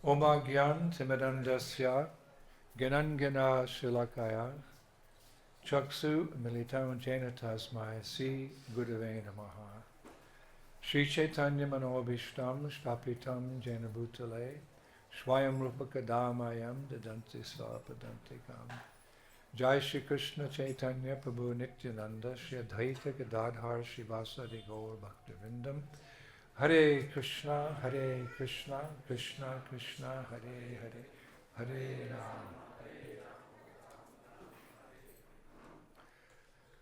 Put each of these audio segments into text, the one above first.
Oma Gyan Timidandasya Ganangana Shilakaya Chaksu Militam Jena Tasmai Si Gurave Namaha Shri Chaitanya Manobishtam Shtapitam Jena Bhutale Swayam Rupakadamayam Dadanti Svapadantikam Jai Shri Krishna Chaitanya Prabhu Nityananda Shri Advaita Gadadhar Shivasadi Gaur Bhaktivindam Hare Krishna, Krishna Krishna, Hare Hare, Hare Rama.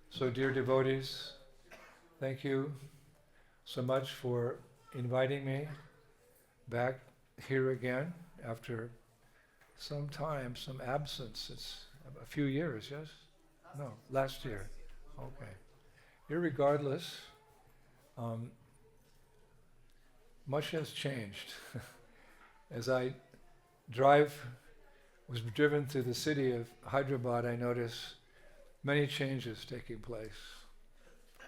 So dear devotees, thank you so much for inviting me back here again after some time, some absence. It's a few years, yes? No, last year. Okay. Irregardless, much has changed. As I was driven through the city of Hyderabad, I noticed many changes taking place,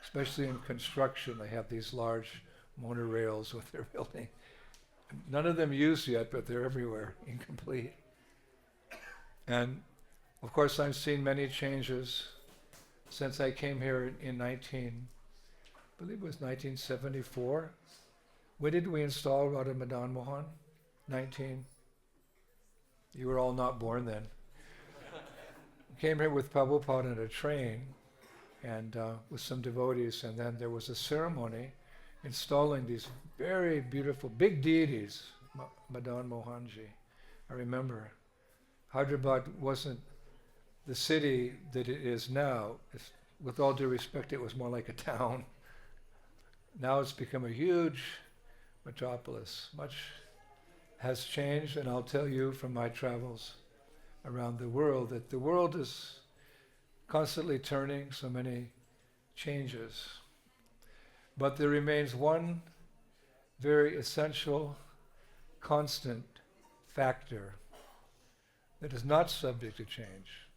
especially in construction. They have these large monorails with their building. None of them used yet, but they're everywhere, incomplete. And of course, I've seen many changes since I came here in I believe it was 1974. When did we install Radha Madan Mohan? 19. You were all not born then. Came here with Prabhupada in a train and with some devotees, and then there was a ceremony installing these very beautiful, big deities, Madan Mohanji. I remember Hyderabad wasn't the city that it is now. With all due respect, it was more like a town. Now it's become a huge metropolis. Much has changed, and I'll tell you from my travels around the world that the world is constantly turning, so many changes. But there remains one very essential, constant factor that is not subject to change.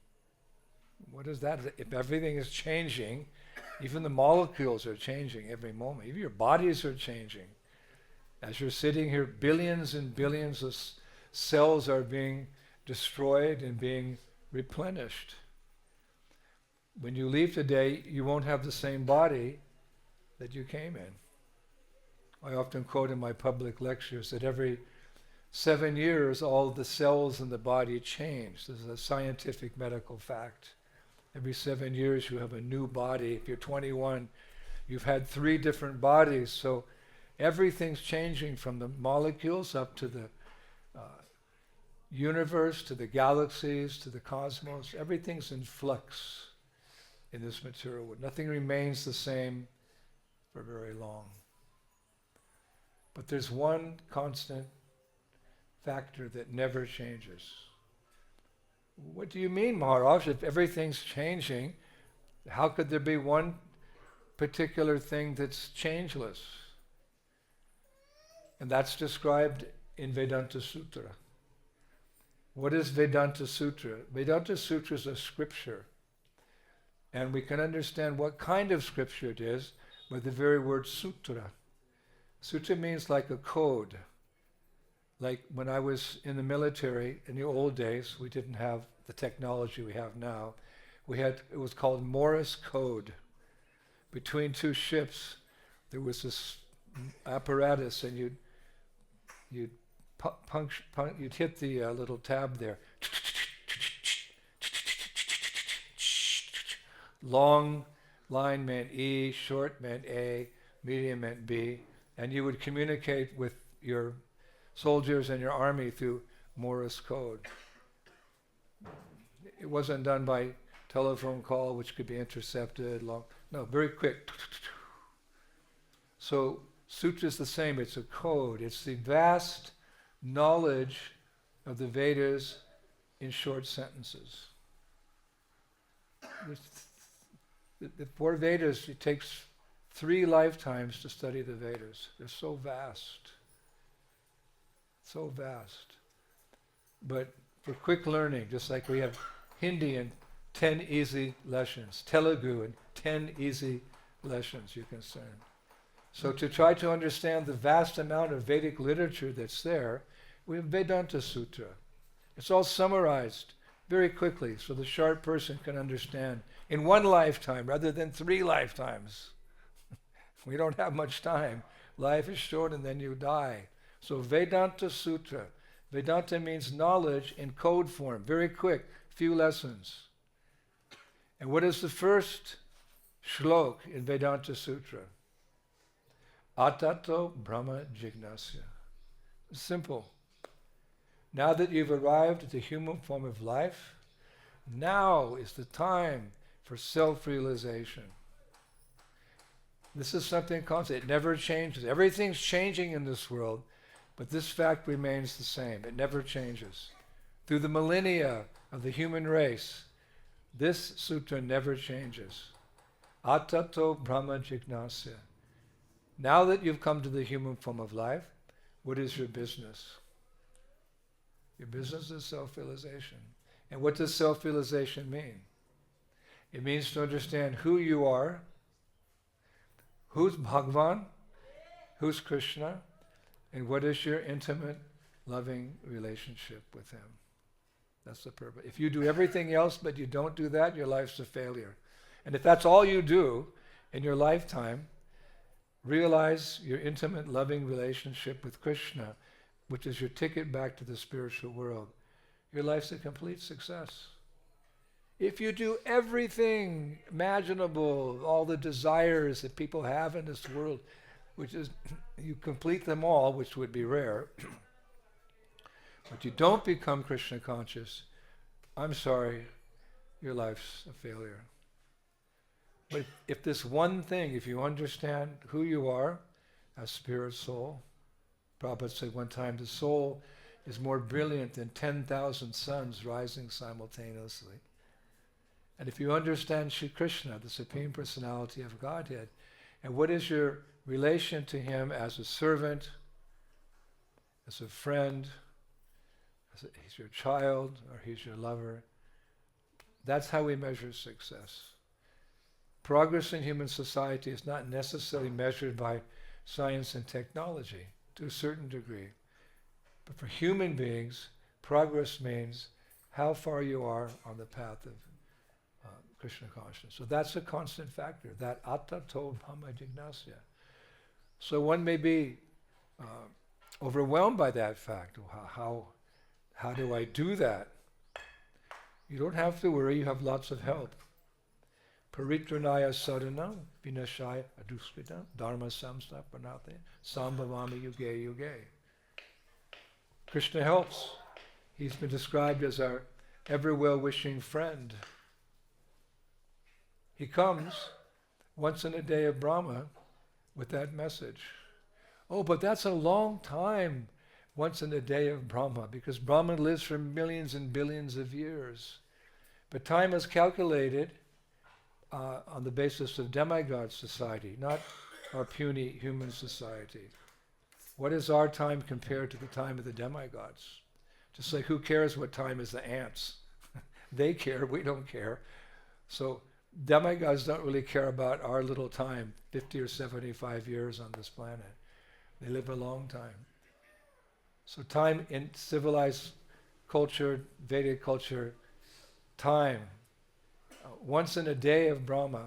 What is that? If everything is changing, even the molecules are changing every moment. Even your bodies are changing. As you're sitting here, billions and billions of cells are being destroyed and being replenished. When you leave today, you won't have the same body that you came in. I often quote in my public lectures that every 7 years, all the cells in the body change. This is a scientific medical fact. Every 7 years, you have a new body. If you're 21, you've had 3 different bodies. So everything's changing from the molecules up to the universe, to the galaxies, to the cosmos. Everything's in flux in this material world. Nothing remains the same for very long. But there's one constant factor that never changes. What do you mean, Maharaj? If everything's changing, how could there be one particular thing that's changeless? And that's described in Vedanta Sutra. What is Vedanta Sutra? Vedanta Sutra is a scripture. And we can understand what kind of scripture it is by the very word sutra. Sutra means like a code. Like when I was in the military in the old days, we didn't have the technology we have now. It was called Morse code. Between 2 ships, there was this apparatus, and you'd hit the little tab there. Long line meant E, short meant A, medium meant B, and you would communicate with your soldiers and your army through Morse code. It wasn't done by telephone call, which could be intercepted. No, very quick. So sutra is the same. It's a code. It's the vast knowledge of the Vedas in short sentences. The 4 Vedas, it takes 3 lifetimes to study the Vedas. They're so vast. So vast. But for quick learning, just like we have Hindi in 10 easy lessons, Telugu in 10 easy lessons, you can learn. So to try to understand the vast amount of Vedic literature that's there, We have Vedanta Sutra. It's all summarized very quickly so the sharp person can understand in one lifetime rather than 3 lifetimes. We don't have much time. Life is short and then you die. So Vedanta Sutra. Vedanta means knowledge in code form, very quick, few lessons. And what is the first shlok in Vedanta Sutra? Athato brahma jijnasa. Simple. Now that you've arrived at the human form of life, now is the time for self-realization. This is something constant. It never changes. Everything's changing in this world, but this fact remains the same. It never changes. Through the millennia of the human race, this sutra never changes. Athato brahma jijnasa. Now that you've come to the human form of life, what is your business? Your business is self-realization. And what does self-realization mean? It means to understand who you are, who's Bhagavan, who's Krishna, and what is your intimate, loving relationship with him. That's the purpose. If you do everything else but you don't do that, your life's a failure. And if that's all you do in your lifetime, realize your intimate, loving relationship with Krishna, which is your ticket back to the spiritual world. Your life's a complete success. If you do everything imaginable, all the desires that people have in this world, which is, you complete them all, which would be rare, but you don't become Krishna conscious, I'm sorry, your life's a failure. But if this one thing, if you understand who you are as spirit soul, Prabhupada said one time, the soul is more brilliant than 10,000 suns rising simultaneously. And if you understand Shri Krishna, the Supreme Personality of Godhead, and what is your relation to him as a servant, as a friend, he's your child, or he's your lover, that's how we measure success. Progress in human society is not necessarily measured by science and technology, to a certain degree. But for human beings, progress means how far you are on the path of Krishna consciousness. So that's a constant factor, that athato brahma jijnasa. So one may be overwhelmed by that fact. How do I do that? You don't have to worry, you have lots of help. Paritranaya sadhana vinashaya aduskrita dharma samstapanate sambhavami yuge yuge. Krishna helps. He's been described as our ever well-wishing friend. He comes once in a day of Brahma with that message. Oh, but that's a long time, once in a day of Brahma, because Brahma lives for millions and billions of years. But time is calculated on the basis of demigod society, not our puny human society. What is our time compared to the time of the demigods? Just like who cares what time is the ants? They care, we don't care. So demigods don't really care about our little time, 50 or 75 years on this planet. They live a long time. So time in civilized culture, Vedic culture, time, once in a day of Brahma,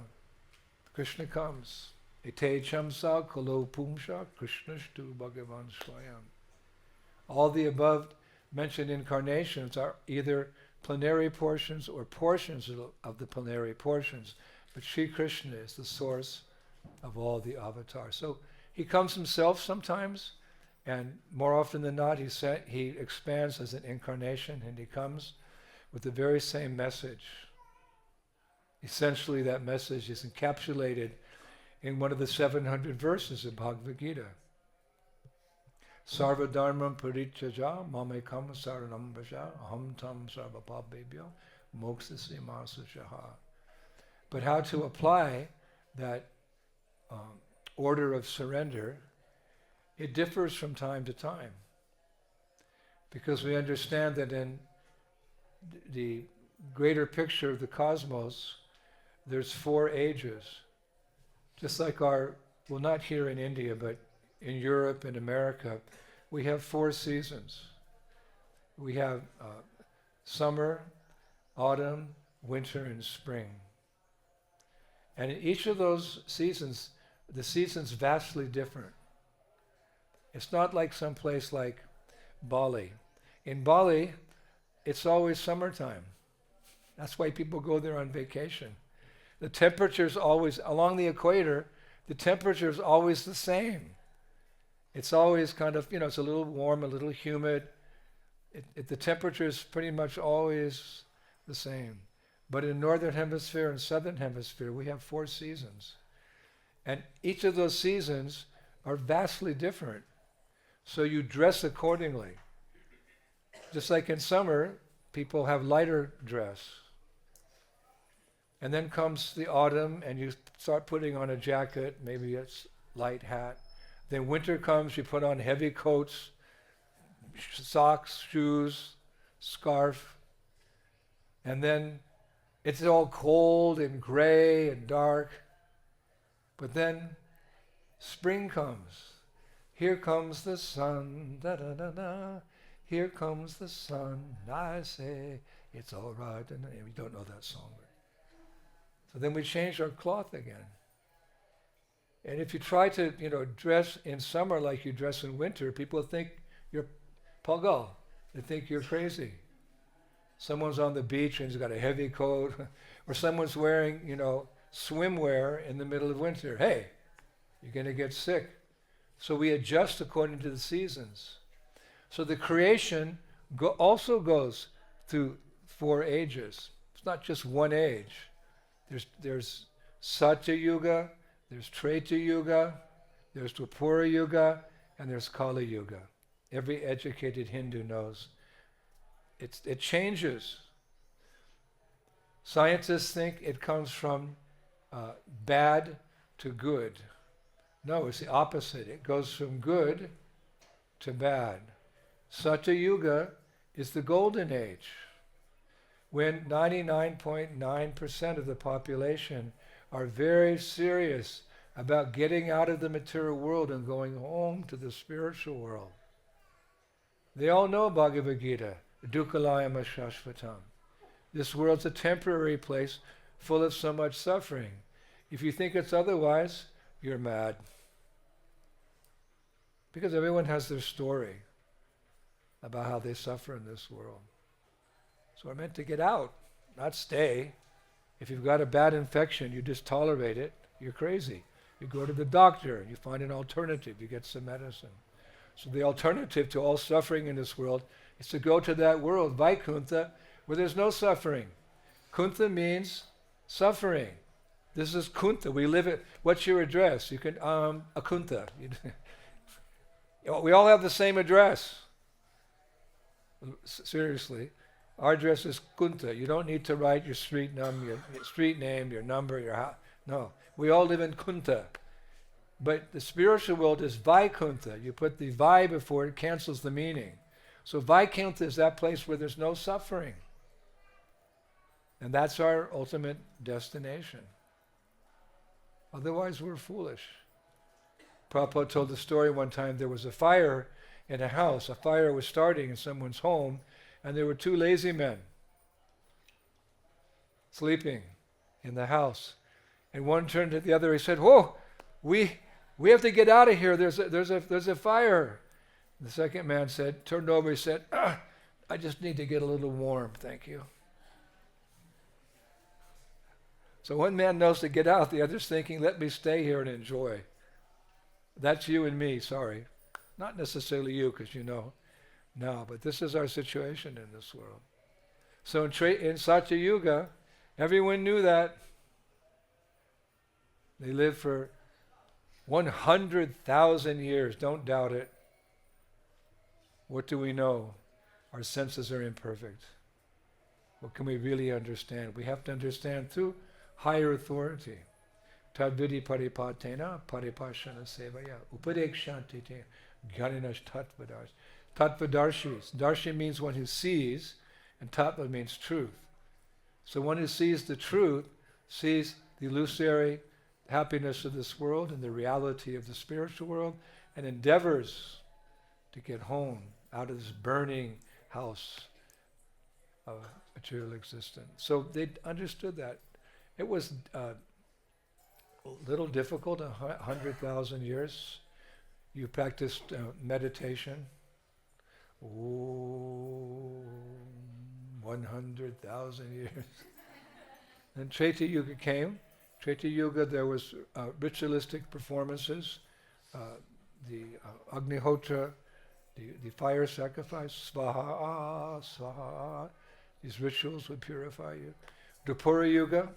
Krishna comes. Ete chamsa kalo pumsha krishnashtu bhagavan swayam. All the above mentioned incarnations are either plenary portions or portions of the plenary portions, but Sri Krishna is the source of all the avatars. So he comes himself sometimes, and more often than not he expands as an incarnation, and he comes with the very same message. Essentially that message is encapsulated in one of the 700 verses of Bhagavad Gita. Sarva dharmam parityaja mamekam saranam bhaja aham tam sarva pabebhyo moksasi masajaha. But how to apply that order of surrender, it differs from time to time. Because we understand that in the greater picture of the cosmos, there's 4 ages. Just like well, not here in India, but in Europe and America, we have 4 seasons. we have summer, autumn, winter, and spring. And in each of those seasons, the season's vastly different. It's not like some place like Bali. In Bali, it's always summertime. That's why people go there on vacation. The temperature's always, along the equator, the temperature's always the same. It's always kind of, it's a little warm, a little humid. The temperature is pretty much always the same. But in Northern Hemisphere and Southern Hemisphere, we have 4 seasons. And each of those seasons are vastly different. So you dress accordingly. Just like in summer, people have lighter dress. And then comes the autumn, and you start putting on a jacket, maybe a light hat. Then winter comes, you put on heavy coats, socks, shoes, scarf. And then it's all cold and gray and dark. But then spring comes. Here comes the sun, da-da-da-da. Here comes the sun, I say, it's all right. And we don't know that song. So then we change our cloth again. And if you try to, dress in summer like you dress in winter, people think you're pagal. They think you're crazy. Someone's on the beach and he's got a heavy coat, or someone's wearing, swimwear in the middle of winter. Hey, you're going to get sick. So we adjust according to the seasons. So the creation also goes through 4 ages. It's not just one age. There's Satya Yuga, there's Treta Yuga, there's Dwapara Yuga, and there's Kali Yuga. Every educated Hindu knows. It changes. Scientists think it comes from bad to good. No, it's the opposite. It goes from good to bad. Satya Yuga is the golden age, when 99.9% of the population are very serious about getting out of the material world and going home to the spiritual world. They all know Bhagavad Gita, Dukkalayama Shashvatam. This world's a temporary place full of so much suffering. If you think it's otherwise, you're mad. Because everyone has their story about how they suffer in this world. So we're meant to get out, not stay. If you've got a bad infection, you just tolerate it, you're crazy. You go to the doctor and you find an alternative, you get some medicine. So the alternative to all suffering in this world is to go to that world, Vaikuntha, where there's no suffering. Kuntha means suffering. This is Kuntha. We live it. What's your address? You can, Akuntha. We all have the same address. Seriously. Our address is Kuntha. You don't need to write your street name, your number, your house. No. We all live in Kuntha. But the spiritual world is Vaikuntha. You put the Vi before it, cancels the meaning. So Vaikuntha is that place where there's no suffering. And that's our ultimate destination. Otherwise, we're foolish. Prabhupada told the story one time, there was a fire in a house. A fire was starting in someone's home, and there were 2 lazy men sleeping in the house. And one turned to the other, he said, "Whoa, we have to get out of here. There's a fire." The second man turned over, he said, "I just need to get a little warm, thank you." So one man knows to get out, the other's thinking, let me stay here and enjoy. That's you and me, sorry. Not necessarily you, because you know. No, but this is our situation in this world. So in Satya Yuga, everyone knew that. They lived for 100,000 years, don't doubt it. What do we know? Our senses are imperfect. What can we really understand? We have to understand through higher authority. Tadvidi paripatena paripashana sevaya upadekshantite jnanash tattvadarsh. Tattvadarshis. Darshi means one who sees, and tattva means truth. So one who sees the truth sees the illusory happiness of this world and the reality of the spiritual world, and endeavors to get home out of this burning house of material existence. So they understood that. It was a little difficult, 100,000 years. You practiced meditation. Ooh, 100,000 years. Then Treta Yuga came. Treta Yuga, there was ritualistic performances, the Agnihotra, the fire sacrifice, Svaha, Svaha. These rituals would purify you. Dwapara Yuga.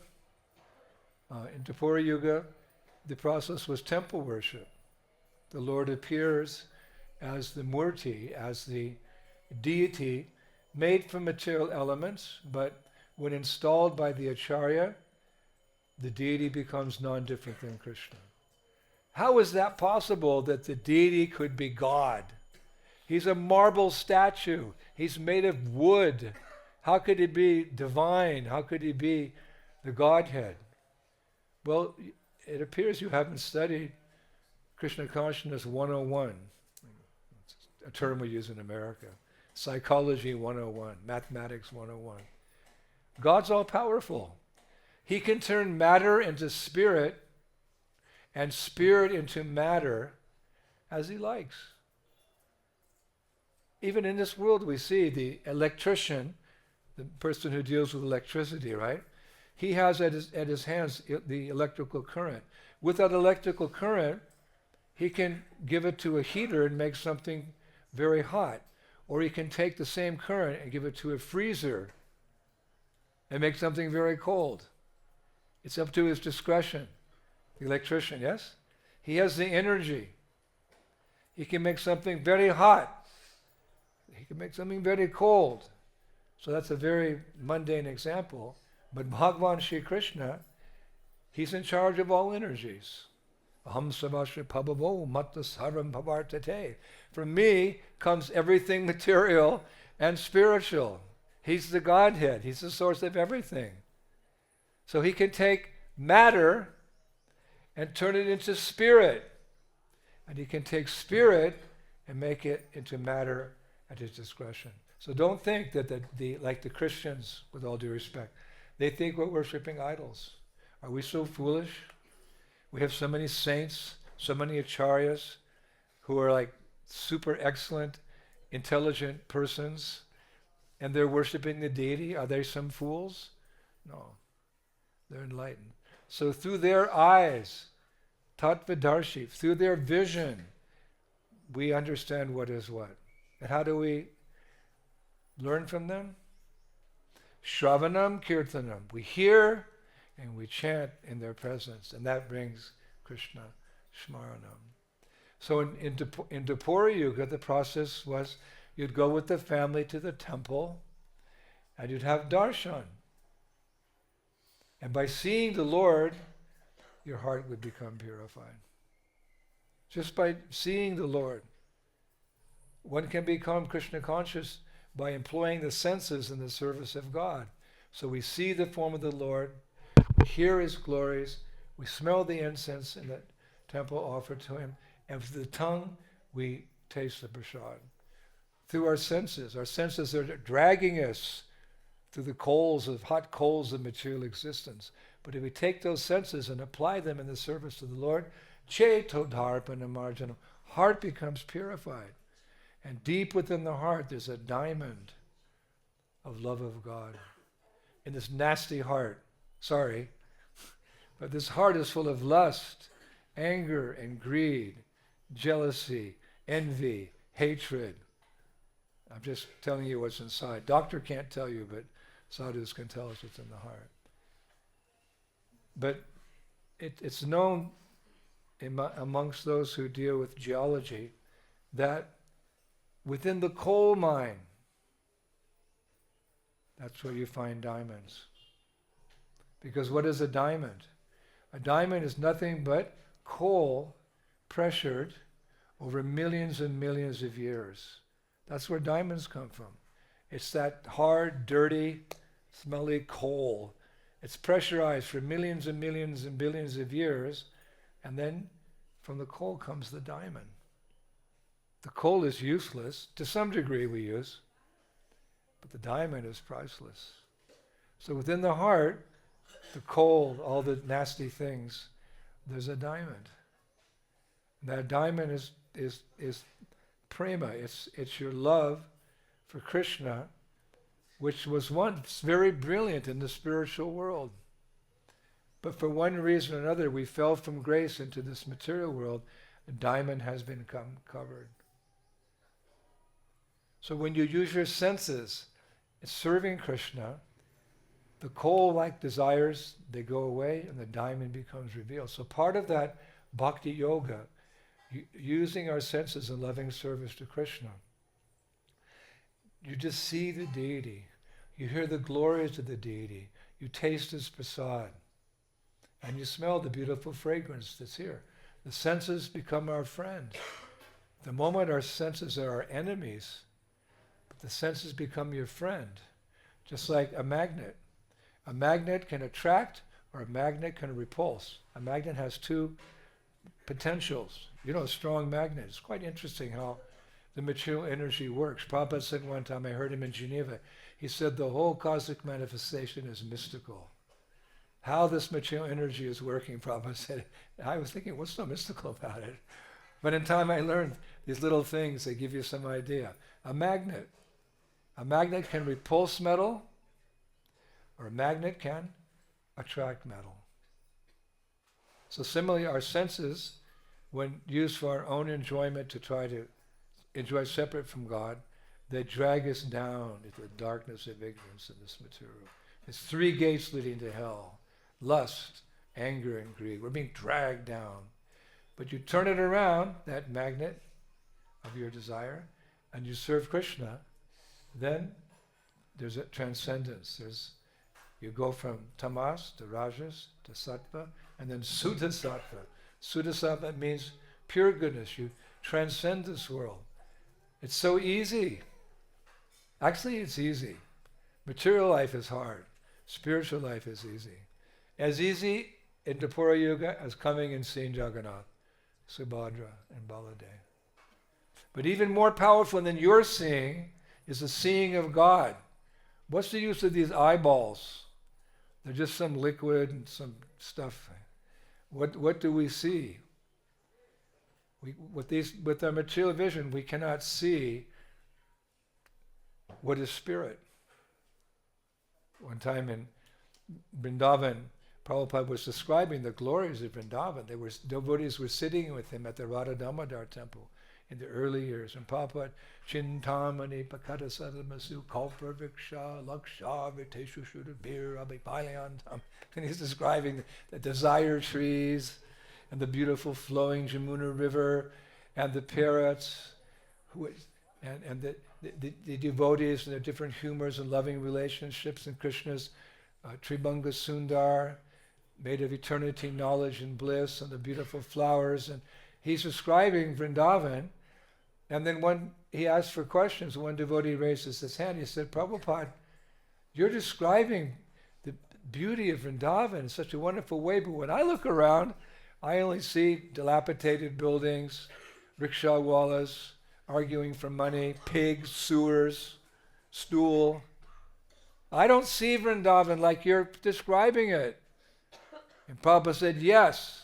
In Dwapara Yuga, the process was temple worship. The Lord appears as the Murti, as the deity, made from material elements, but when installed by the Acharya, the deity becomes non-different than Krishna. How is that possible that the deity could be God? He's a marble statue. He's made of wood. How could he be divine? How could he be the Godhead? Well, it appears you haven't studied Krishna Consciousness 101, a term we use in America. Psychology 101, Mathematics 101. God's all-powerful. He can turn matter into spirit and spirit into matter as he likes. Even in this world we see the electrician, the person who deals with electricity, right? He has at his hands the electrical current. With that electrical current, he can give it to a heater and make something very hot. Or he can take the same current and give it to a freezer and make something very cold. It's up to his discretion. The electrician, yes? He has the energy. He can make something very hot. He can make something very cold. So that's a very mundane example. But Bhagavan Shri Krishna, he's in charge of all energies. Aham savasya pabhavo matta sarvam bhavartate. From me comes everything material and spiritual. He's the Godhead. He's the source of everything. So he can take matter and turn it into spirit. And he can take spirit and make it into matter at his discretion. So don't think that like the Christians, with all due respect, they think we're worshipping idols. Are we so foolish? We have so many saints, so many acharyas who are like super excellent, intelligent persons, and they're worshipping the deity. Are they some fools? No. They're enlightened. So through their eyes, tattvadarshi, through their vision, we understand what is what. And how do we learn from them? Shravanam kirtanam. We hear and we chant in their presence, and that brings Krishna Smaranam. So in Dwapara Yuga, the process was you'd go with the family to the temple and you'd have darshan. And by seeing the Lord, your heart would become purified. Just by seeing the Lord. One can become Krishna conscious by employing the senses in the service of God. So we see the form of the Lord, we hear his glories, we smell the incense in the temple offered to him, and with the tongue we taste the prasad. Through our senses are dragging us through the hot coals of material existence. But if we take those senses and apply them in the service of the Lord, cetodharpanamarjanam, heart becomes purified. And deep within the heart there's a diamond of love of God. In this nasty heart, sorry, but this heart is full of lust, anger and greed, jealousy, envy, hatred. I'm just telling you what's inside. Doctor can't tell you, but sadhus can tell us what's in the heart. But it's known amongst those who deal with geology that within the coal mine, that's where you find diamonds. Because what is a diamond? A diamond is nothing but coal pressured over millions and millions of years. That's where diamonds come from. It's that hard, dirty, smelly coal. It's pressurized for millions and millions and billions of years, and then from the coal comes the diamond. The coal is useless. To some degree we use. but the diamond is priceless. So within the heart, the cold, all the nasty things, there's a diamond. And that diamond is prema. It's your love for Krishna, which was once very brilliant in the spiritual world. But for one reason or another, we fell from grace into this material world. The diamond has become covered. So when you use your senses in serving Krishna, the coal-like desires, they go away and the diamond becomes revealed. So part of that bhakti yoga, using our senses in loving service to Krishna, you just see the deity. You hear the glories of the deity. You taste his prasad. And you smell the beautiful fragrance that's here. The senses become our friend. The moment our senses are our enemies, but the senses become your friend. Just like a magnet. A magnet can attract or a magnet can repulse. A magnet has two potentials. You know, a strong magnet. It's quite interesting how the material energy works. Prabhupada said one time, I heard him in Geneva, he said the whole cosmic manifestation is mystical. How this material energy is working, Prabhupada said, I was thinking, what's so mystical about it? But in time I learned these little things, they give you some idea. A magnet can repulse metal, or a magnet can attract metal. So similarly, our senses, when used for our own enjoyment to try to enjoy separate from God, they drag us down into the darkness of ignorance in this material. It's 3 gates leading to hell. Lust, anger, and greed. We're being dragged down. But you turn it around, that magnet of your desire, and you serve Krishna, then there's a transcendence. You go from tamas to rajas to sattva, and then suddha-sattva. Suddha-sattva means pure goodness. You transcend this world. It's so easy. Actually, it's easy. Material life is hard. Spiritual life is easy. As easy in Dwapara Yuga as coming and seeing Jagannath, Subhadra, and Baladev. But even more powerful than your seeing is the seeing of God. What's the use of these eyeballs? They're just some liquid and some stuff. What do we see? With our material vision, we cannot see what is spirit. One time in Vrindavan, Prabhupada was describing the glories of Vrindavan. Devotees were sitting with him at the Radha Damodar temple in the early years. And Prabhupada, Chintamani Pakata Sadamasu Kalpa Vriksha Laksha Viteshu Shudabir Abhipalyantam. And he's describing the desire trees and the beautiful flowing Jamuna River and the parrots and the devotees and their different humors and loving relationships in Krishna's Tribhanga Sundar, made of eternity, knowledge, and bliss, and the beautiful flowers. And he's describing Vrindavan. And then when he asked for questions, one devotee raises his hand. He said, Prabhupada, you're describing the beauty of Vrindavan in such a wonderful way, but when I look around, I only see dilapidated buildings, rickshaw-wallas, arguing for money, pigs, sewers, stool. I don't see Vrindavan like you're describing it. And Prabhupada said, yes,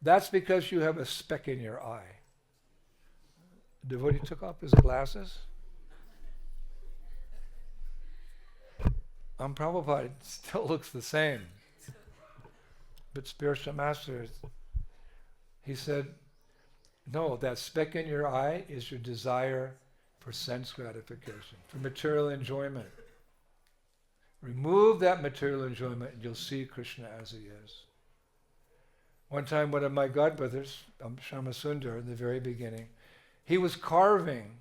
that's because you have a speck in your eye. The devotee took off his glasses. On Prabhupada, it still looks the same. But spiritual master, he said, no, that speck in your eye is your desire for sense gratification, for material enjoyment. Remove that material enjoyment and you'll see Krishna as he is. One time one of my godbrothers, Shyamasundar, in the very beginning, he was carving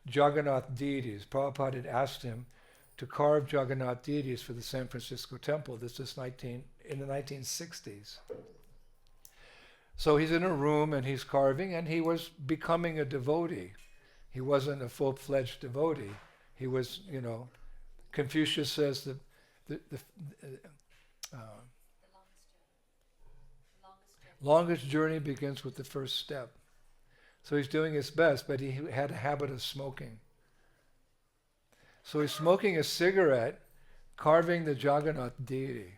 Jagannath deities. Prabhupada had asked him to carve Jagannath deities for the San Francisco temple. This is in the 1960s. So he's in a room and he's carving, and he was becoming a devotee. He wasn't a full-fledged devotee. He was, Confucius says the longest journey begins with the first step. So he's doing his best, but he had a habit of smoking. So he's smoking a cigarette, carving the Jagannath deity.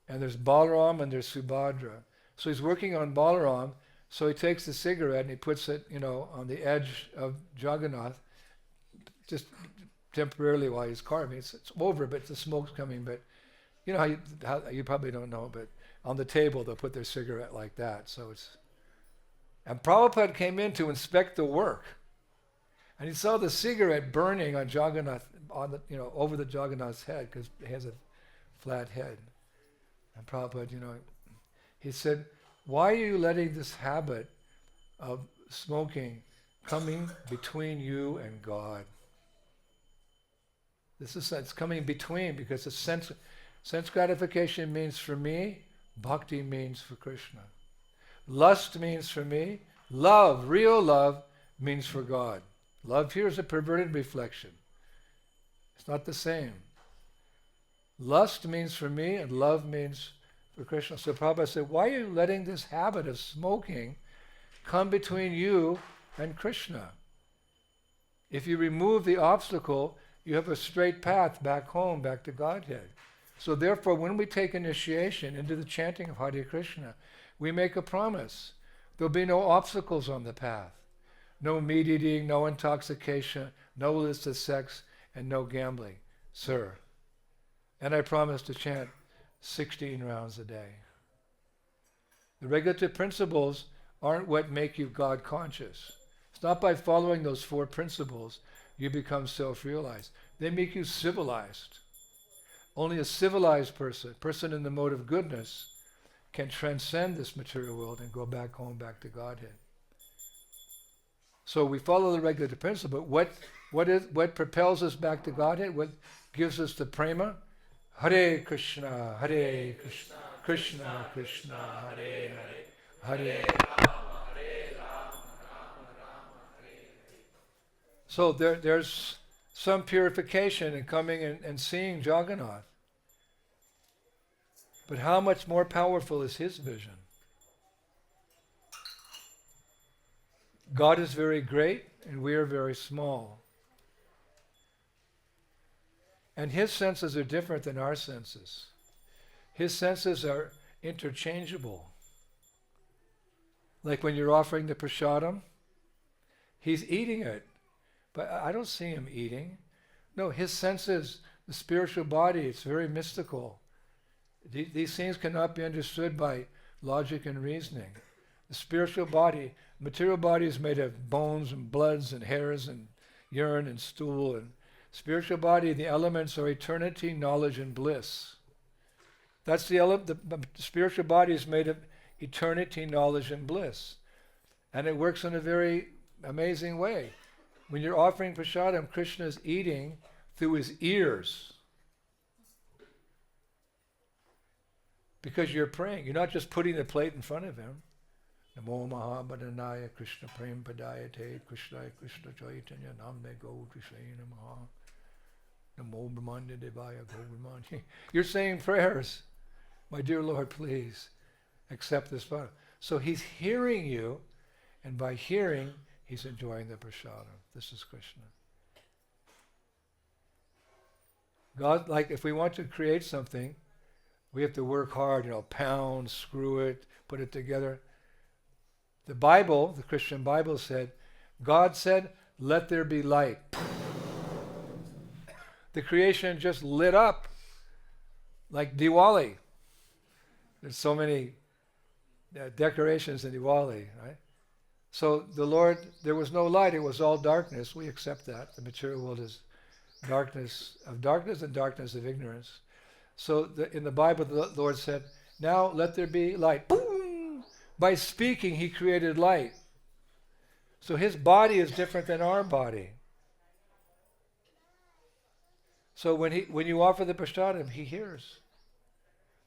And there's Balaram and there's Subhadra. So he's working on Balaram, so he takes the cigarette and he puts it, on the edge of Jagannath, just temporarily while he's carving. It's over, but the smoke's coming. But you know how you probably don't know, but on the table they'll put their cigarette like that. So it's. And Prabhupada came in to inspect the work, and he saw the cigarette burning on Jagannath, over the Jagannath's head, because he has a flat head. And Prabhupada, he said, "Why are you letting this habit of smoking coming between you and God?" It's coming between, because it's sense gratification means for me, bhakti means for Krishna. Lust means for me, love, real love, means for God. Love here is a perverted reflection. It's not the same. Lust means for me and love means for Krishna. So Prabhupada said, why are you letting this habit of smoking come between you and Krishna? If you remove the obstacle, you have a straight path back home, back to Godhead. So therefore, when we take initiation into the chanting of Hare Krishna, we make a promise. There'll be no obstacles on the path. No meat eating, no intoxication, no illicit sex, and no gambling, sir. And I promise to chant 16 rounds a day. The regulative principles aren't what make you God conscious. It's not by following those 4 principles you become self-realized. They make you civilized. Only a civilized person in the mode of goodness, can transcend this material world and go back home, back to Godhead. So we follow the regulative principle, but what propels us back to Godhead? What gives us the prema? Hare Krishna, Krishna Krishna, Hare Hare, Hare Rama, Hare Rama, Rama Rama, Hare Hare. So there's some purification in coming and seeing Jagannath. But how much more powerful is his vision? God is very great and we are very small. And his senses are different than our senses. His senses are interchangeable. Like when you're offering the prasadam, he's eating it, but I don't see him eating. No, his senses, the spiritual body, it's very mystical. These things cannot be understood by logic and reasoning. The spiritual body, material body is made of bones and bloods and hairs and urine and stool. And spiritual body, the elements are eternity, knowledge, and bliss. That's the spiritual body is made of eternity, knowledge, and bliss. And it works in a very amazing way. When you're offering prasadam, Krishna is eating through his ears. Because you're praying. You're not just putting the plate in front of him. Namo Mahabhadanaya Krishna Prem Padayate Krishna Krishna Chaitanya Namne Go Krishna Namaha Namo Brahmanya Devaya Go Brahmanya. You're saying prayers. My dear Lord, please accept this prayer. So he's hearing you, and by hearing, he's enjoying the prasadam. This is Krishna. God, like if we want to create something, we have to work hard, pound, screw it, put it together. The Bible, the Christian Bible said, God said, let there be light. The creation just lit up like Diwali. There's so many decorations in Diwali, right? So the Lord, there was no light, it was all darkness. We accept that. The material world is darkness and darkness of ignorance. So in the Bible, the Lord said, now let there be light. Boom! By speaking, he created light. So his body is different than our body. So when you offer the prasadam, he hears.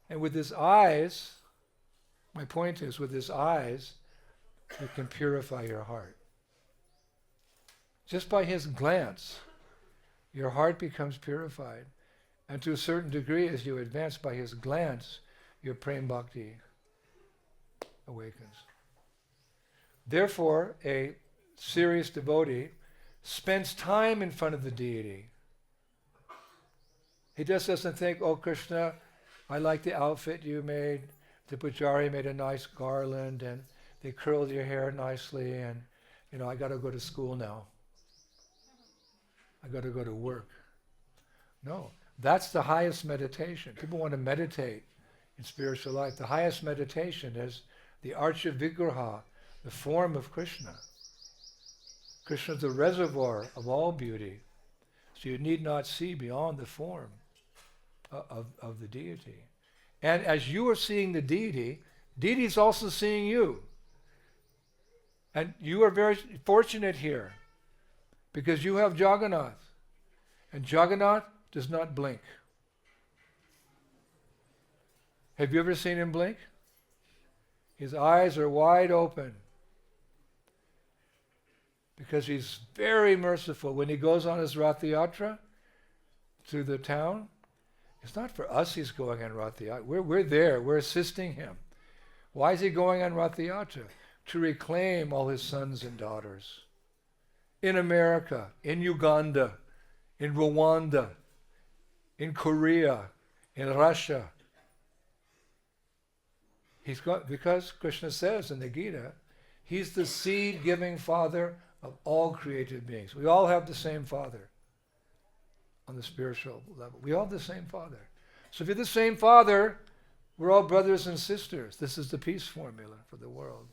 And with his eyes, my point is, with his eyes, you can purify your heart. Just by his glance, your heart becomes purified. And to a certain degree, as you advance by his glance, your prem bhakti awakens. Therefore, a serious devotee spends time in front of the deity. He just doesn't think, oh Krishna, I like the outfit you made. The pujari made a nice garland and they curled your hair nicely and, I got to go to school now. I got to go to work. No, that's the highest meditation. People want to meditate in spiritual life. The highest meditation is the Archa Vigraha, the form of Krishna. Krishna is the reservoir of all beauty. So you need not see beyond the form of the deity. And as you are seeing the deity is also seeing you. And you are very fortunate here because you have Jagannath. And Jagannath does not blink. Have you ever seen him blink? His eyes are wide open because he's very merciful. When he goes on his Rath Yatra through the town, it's not for us he's going on Rath Yatra. We're there. We're assisting him. Why is he going on Rath Yatra? To reclaim all his sons and daughters. In America, in Uganda, in Rwanda, in Korea, in Russia. He's got, because Krishna says in the Gita, he's the seed-giving father of all created beings. We all have the same father on the spiritual level. We all have the same father. So if you're the same father, we're all brothers and sisters. This is the peace formula for the world.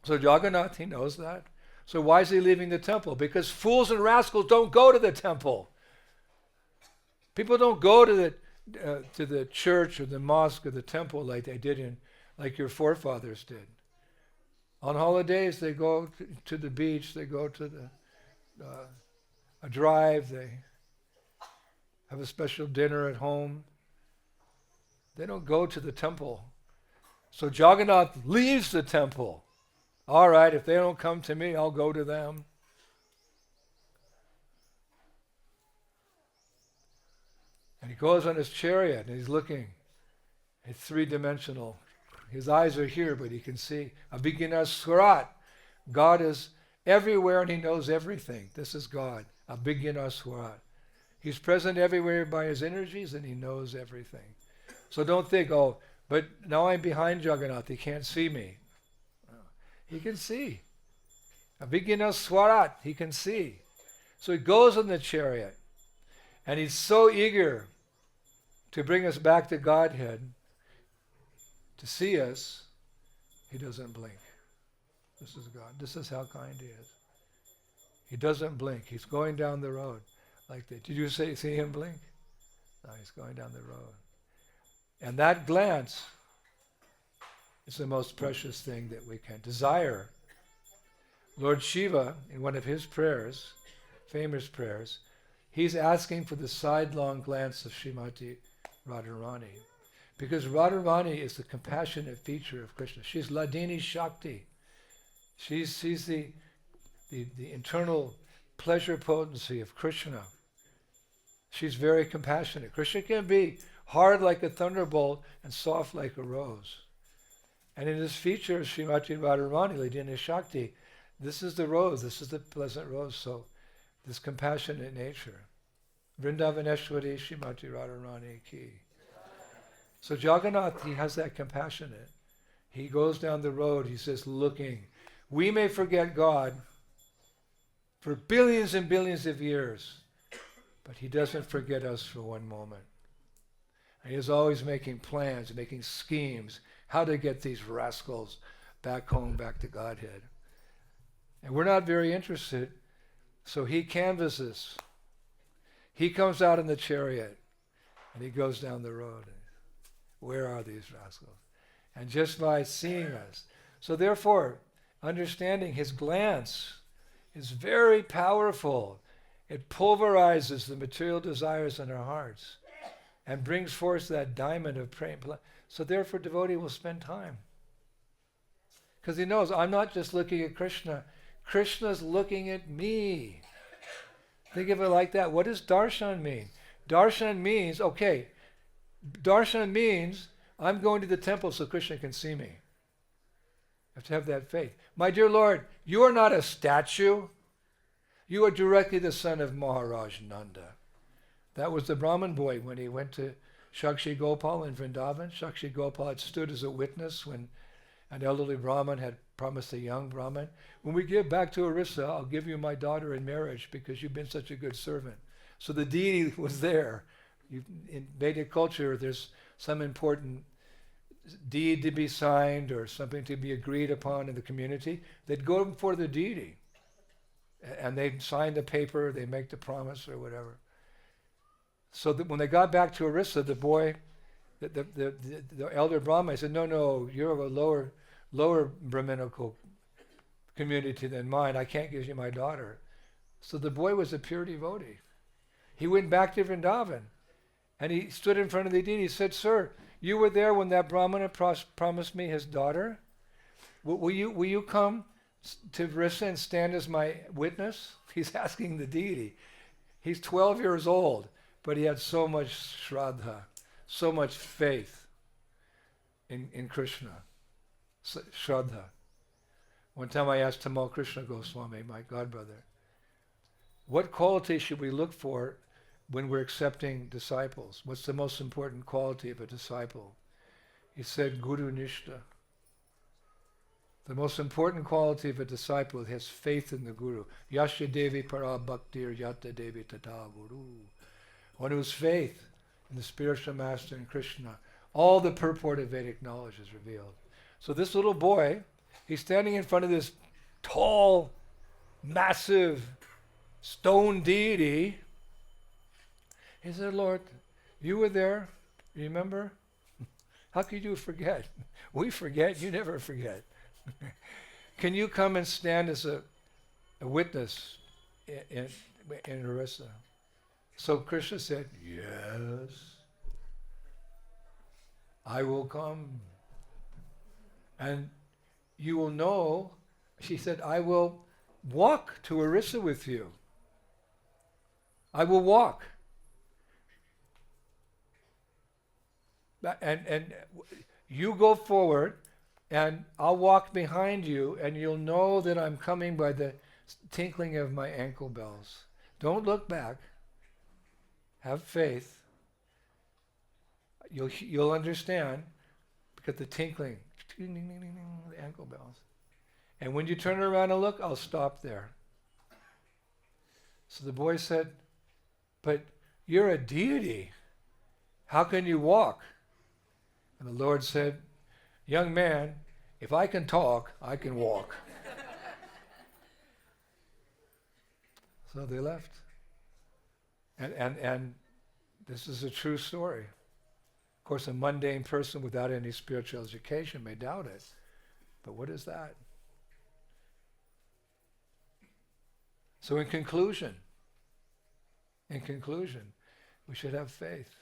So Jagannath, he knows that. So why is he leaving the temple? Because fools and rascals don't go to the temple. People don't go to the church or the mosque or the temple like they did like your forefathers did. On holidays, they go to the beach, they go to a drive, they have a special dinner at home. They don't go to the temple. So Jagannath leaves the temple. All right, if they don't come to me, I'll go to them. And he goes on his chariot and he's looking. It's three-dimensional. His eyes are here, but he can see. Abhigna Swarat. God is everywhere and he knows everything. This is God. Abhigna Swarat. He's present everywhere by his energies and he knows everything. So don't think, oh, but now I'm behind Jagannath, he can't see me. He can see. Abhigna Swarat, he can see. So he goes on the chariot and he's so eager to bring us back to Godhead, to see us, he doesn't blink. This is God. This is how kind he is. He doesn't blink. He's going down the road like that. Did you see him blink? No, he's going down the road. And that glance is the most precious thing that we can desire. Lord Shiva, in one of his prayers, famous prayers, he's asking for the sidelong glance of Srimati Radharani. Because Radharani is the compassionate feature of Krishna. She's Ladini Shakti. She's the internal pleasure potency of Krishna. She's very compassionate. Krishna can be hard like a thunderbolt and soft like a rose. And in his feature, Srimati Radharani, Ladini Shakti, this is the rose, this is the pleasant rose, so this compassionate nature. Vrindavaneshwari Srimati Radharani ki. So Jagannath, he has that compassionate. He goes down the road, he says, looking. We may forget God for billions and billions of years, but he doesn't forget us for one moment. And he is always making plans, making schemes, how to get these rascals back home, back to Godhead. And we're not very interested, so he canvasses. He comes out in the chariot, and he goes down the road. Where are these rascals? And just by seeing us. So therefore, understanding his glance is very powerful. It pulverizes the material desires in our hearts and brings forth that diamond of praying. So therefore, devotee will spend time. Because he knows, I'm not just looking at Krishna. Krishna's looking at me. Think of it like that. What does darshan mean? Darshan means, darshan means I'm going to the temple so Krishna can see me. have to have that faith. My dear Lord, you are not a statue. You are directly the son of Maharaj Nanda. That was the Brahmin boy when he went to Shakshi Gopal in Vrindavan. Shakshi Gopal had stood as a witness when an elderly Brahmin had promised a young Brahmin, when we get back to Orissa, I'll give you my daughter in marriage because you've been such a good servant. So the deity was there. In Vedic culture, there's some important deed to be signed or something to be agreed upon in the community. They'd go before the deity and they'd sign the paper, they make the promise or whatever. So that when they got back to Orissa, the boy, the elder Brahma said, no, you're of a lower Brahminical community than mine. I can't give you my daughter. So the boy was a pure devotee. He went back to Vrindavan and he stood in front of the deity. He said, sir, you were there when that Brahmana promised me his daughter. Will you come to Orissa and stand as my witness? He's asking the deity. He's 12 years old, but he had so much shraddha, so much faith in Krishna. Shraddha. One time I asked Tamal Krishna Goswami, my godbrother, what quality should we look for when we're accepting disciples? What's the most important quality of a disciple? He said, Guru Nishta. The most important quality of a disciple has faith in the Guru. Yasya Devi Para Bhaktir Yata Devi Tata Guru. One whose faith in the spiritual master and Krishna, all the purport of Vedic knowledge is revealed. So this little boy, he's standing in front of this tall, massive stone deity. He said, Lord, you were there, remember? How could you forget? We forget, you never forget. Can you come and stand as a witness in Orissa? So Krishna said, yes, I will come. And you will know, she said, I will walk to Orissa with you. I will walk. And you go forward, and I'll walk behind you, and you'll know that I'm coming by the tinkling of my ankle bells. Don't look back. Have faith. You'll understand, because the tinkling, the ankle bells. And when you turn around and look, I'll stop there. So the boy said, but you're a deity. How can you walk? And the Lord said, young man, if I can talk, I can walk. So they left. And this is a true story. Of course, a mundane person without any spiritual education may doubt it. But what is that? So in conclusion, we should have faith.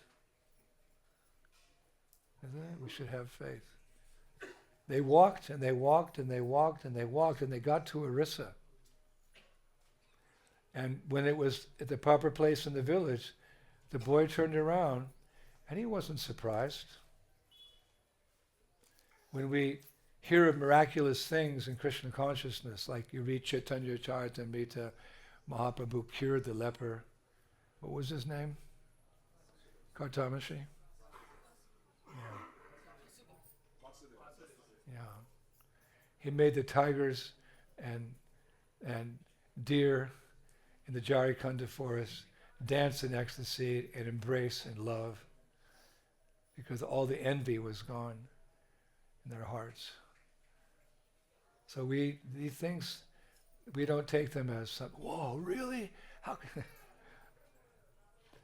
Isn't it? We should have faith. They walked and they walked and they walked and they walked and they got to Orissa. And when it was at the proper place in the village, the boy turned around and he wasn't surprised. When we hear of miraculous things in Krishna consciousness, like you read Chaitanya Charitamrita, Mahaprabhu cured the leper. What was his name? Kartamashi? Yeah. He made the tigers and deer in the Jarikanda forest dance in ecstasy and embrace and love, because all the envy was gone in their hearts. So these things, we don't take them as something, whoa, really? How can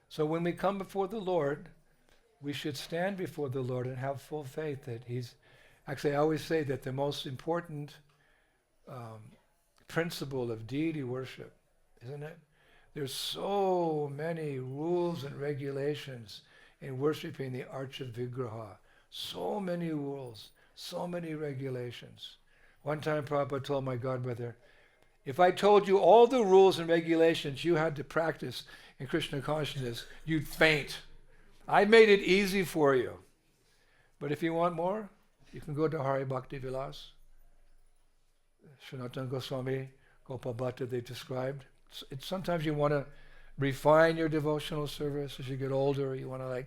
So when we come before the Lord, we should stand before the Lord and have full faith that He's... Actually, I always say that the most important principle of deity worship, isn't it? There's so many rules and regulations in worshiping the Arch of Vigraha. So many rules, so many regulations. One time Prabhupada told my godbrother, if I told you all the rules and regulations you had to practice in Krishna consciousness, you'd faint. I made it easy for you. But if you want more, you can go to Hari Bhakti Vilas. Sanatana Goswami, Gopal Bhatta, they described. Sometimes you want to refine your devotional service as you get older. You want to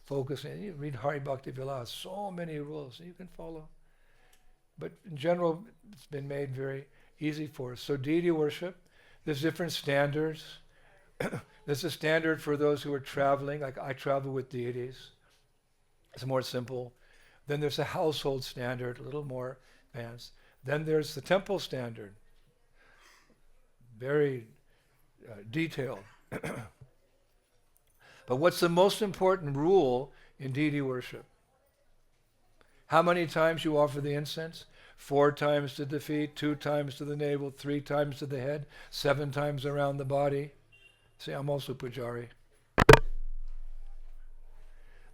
focus. And you read Hari Bhakti Vilas, so many rules you can follow. But in general, it's been made very easy for us. So deity worship, there's different standards. There's a standard for those who are traveling, like I travel with deities. It's more simple. Then there's a household standard, a little more advanced. Then there's the temple standard, very detailed. But what's the most important rule in deity worship? How many times you offer the incense? 4 times to the feet, 2 times to the navel, 3 times to the head, 7 times around the body. See, I'm also Pujari.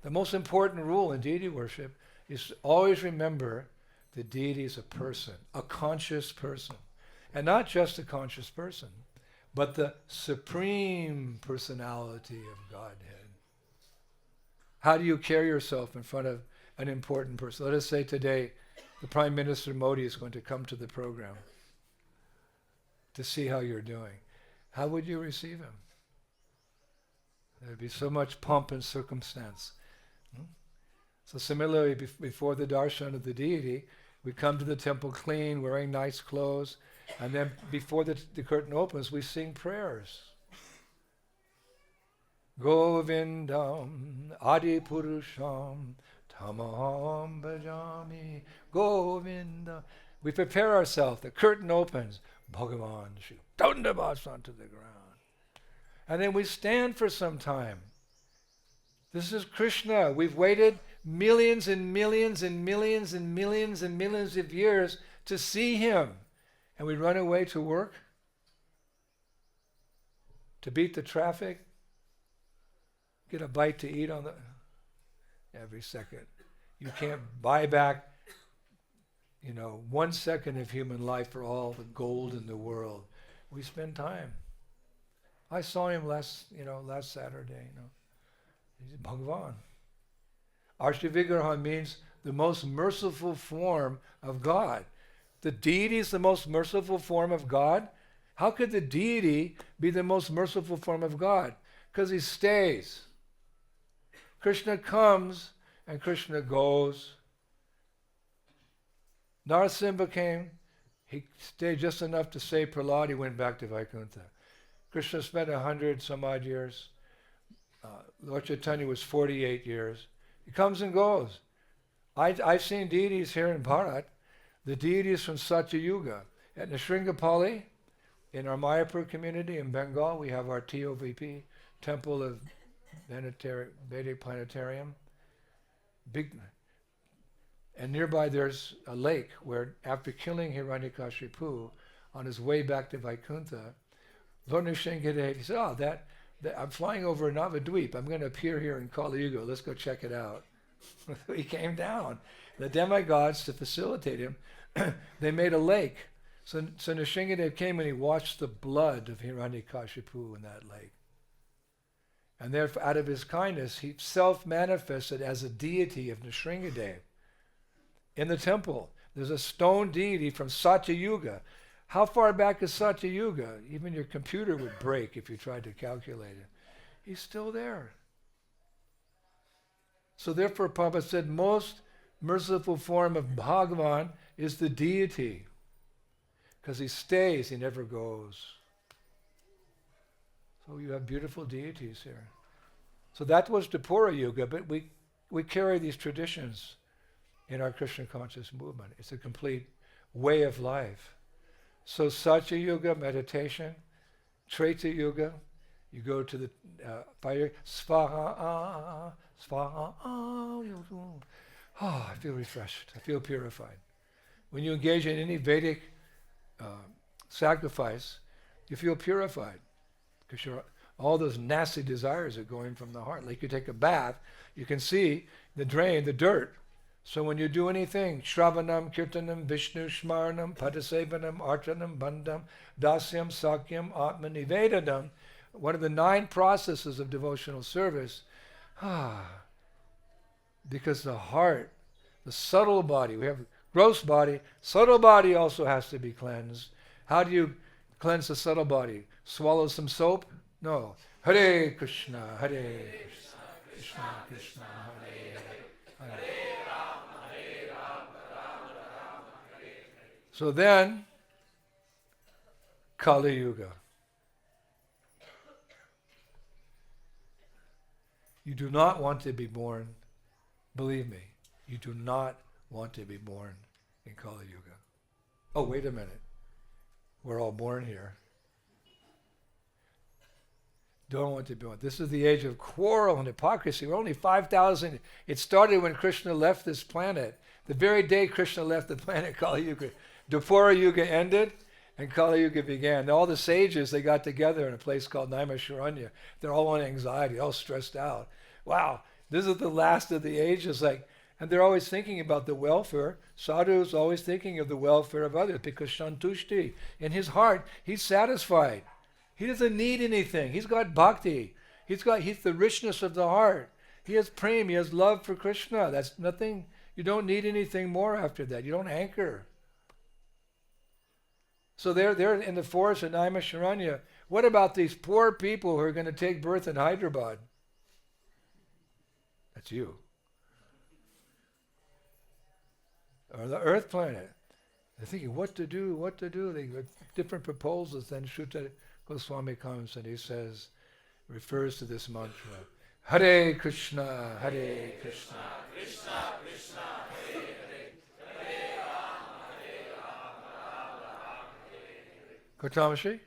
The most important rule in deity worship is to always remember the deity is a person, a conscious person. And not just a conscious person, but the supreme personality of Godhead. How do you carry yourself in front of an important person? Let us say today the Prime Minister Modi is going to come to the program to see how you're doing. How would you receive him? There'd be so much pomp and circumstance. So similarly, before the darshan of the deity, we come to the temple clean, wearing nice clothes, and then before the curtain opens, we sing prayers. Govindam Adi Purusham Tamaham Bhajami Govinda. We prepare ourselves, the curtain opens, Bhagavan Shiv, Dandavas onto the ground. And then we stand for some time. This is Krishna. We've waited millions and millions and millions and millions and millions of years to see him. And we run away to work, to beat the traffic, get a bite to eat on every second. You can't buy back, 1 second of human life for all the gold in the world. We spend time. I saw him last Saturday, He's Bhagavan. Arshtavigraha means the most merciful form of God. The deity is the most merciful form of God. How could the deity be the most merciful form of God? Because he stays. Krishna comes and Krishna goes. Narasimha came. He stayed just enough to save Prahlad. He went back to Vaikuntha. Krishna spent 100 some odd years. Lord Chaitanya was 48 years. He comes and goes. I've seen deities here in Bharat. The deities from Satya Yuga. At Nrsimhapali, in our Mayapur community in Bengal, we have our TOVP, Temple of Vedic Planetarium. Big, and nearby there's a lake where after killing Hiranyakashipu, on his way back to Vaikuntha, Lord Nrsimhadev, he said, I'm flying over Navadweep. I'm going to appear here in Kali Yuga. Let's go check it out. He came down. The demigods, to facilitate him, they made a lake. So Nrsimhadev came and he watched the blood of Hiranyakashipu in that lake. And therefore, out of his kindness, he self-manifested as a deity of Nrsimhadev. In the temple, there's a stone deity from Satya Yuga. How far back is Satya Yuga? Even your computer would break if you tried to calculate it. He's still there. So therefore, Prabhupada said, most merciful form of Bhagavan is the deity. Because he stays, he never goes. So you have beautiful deities here. So that was Dapura Yuga, but we carry these traditions in our Krishna conscious movement. It's a complete way of life. So Satya Yuga, meditation. Treta Yuga, you go to the fire. Svaha, svaha. Oh, I feel refreshed. I feel purified. When you engage in any Vedic sacrifice, you feel purified. Because all those nasty desires are going from the heart. Like you take a bath, you can see the drain, the dirt. So when you do anything, Shravanam, Kirtanam, Vishnu, Shmaranam, Padasevanam, Archanam, Bandam, Dasyam, Sakyam, Atmanivedadam, one of the 9 processes of devotional service, because the heart, the subtle body, we have gross body. Subtle body also has to be cleansed. How do you cleanse the subtle body? Swallow some soap? No. Hare Krishna, Hare Krishna, Krishna Krishna, Hare Hare. So then, Kali Yuga. You do not want to be born, believe me, you do not want to be born in Kali Yuga. Oh, wait a minute. We're all born here. Don't want to be born. This is the age of quarrel and hypocrisy. We're only 5,000. It started when Krishna left this planet. The very day Krishna left the planet, Kali Yuga. Dwapara Yuga ended and Kali Yuga began. All the sages, they got together in a place called Naimisharanya. They're all on anxiety, all stressed out. Wow, this is the last of the ages. And they're always thinking about the welfare. Sadhu is always thinking of the welfare of others because Shantushti, in his heart, he's satisfied. He doesn't need anything. He's got bhakti. He's the richness of the heart. He has prem, he has love for Krishna. That's nothing. You don't need anything more after that. You don't hanker. So they're in the forest of Naimisharanya. What about these poor people who are going to take birth in Hyderabad? That's you. Or the earth planet. They're thinking what to do. They got different proposals. Then Shuta Goswami comes and he says, refers to this mantra, Hare Krishna, Hare Krishna, Krishna Krishna, Hare Hare, Hare Rama, Hare Rama, Rama Rama, Hare Hare. Gotamashi,